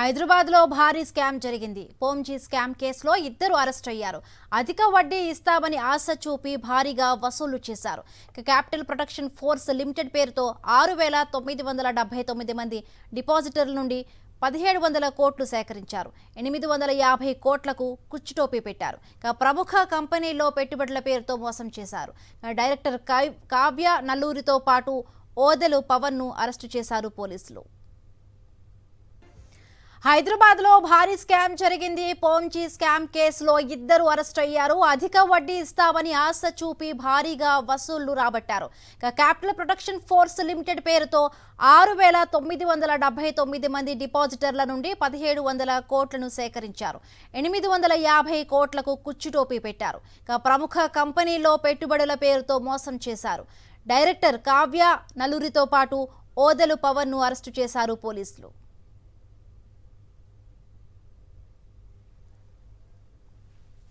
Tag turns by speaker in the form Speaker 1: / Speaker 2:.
Speaker 1: హైదరాబాద్లో భారీ స్కామ్ జరిగింది. పోంజీ స్కామ్ కేసులో ఇద్దరు అరెస్ట్ అయ్యారు. అధిక వడ్డీ ఇస్తామని ఆశ చూపి భారీగా వసూలు చేశారు. క్యాపిటల్ ప్రొటెక్షన్ ఫోర్స్ లిమిటెడ్ పేరుతో 6,979 మంది డిపాజిటర్ల నుండి 1,700 కోట్లు సేకరించారు. 850 కోట్లకు కుచ్చుటోపీ పెట్టారు. ప్రముఖ కంపెనీల్లో పెట్టుబడుల పేరుతో మోసం చేశారు. డైరెక్టర్ కావ్య నల్లూరితో పాటు ఓదెలు పవన్ను అరెస్టు చేశారు పోలీసులు. హైదరాబాద్లో భారీ స్కామ్ జరిగింది. పోంజీ స్కామ్ కేసులో ఇద్దరు అరెస్ట్ అయ్యారు. అధిక వడ్డీ ఇస్తామని ఆశ చూపి భారీగా వసూళ్లు రాబట్టారు. క్యాపిటల్ ప్రొటెక్షన్ ఫోర్స్ లిమిటెడ్ పేరుతో 6,979 మంది డిపాజిటర్ల నుండి 1,700 కోట్లను సేకరించారు. 850 కోట్లకు కుచ్చుటోపీ పెట్టారు. ప్రముఖ కంపెనీల్లో పెట్టుబడుల పేరుతో మోసం చేశారు. డైరెక్టర్ కావ్య నల్లూరితో పాటు ఓదెలు పవన్ను అరెస్టు చేశారు పోలీసులు.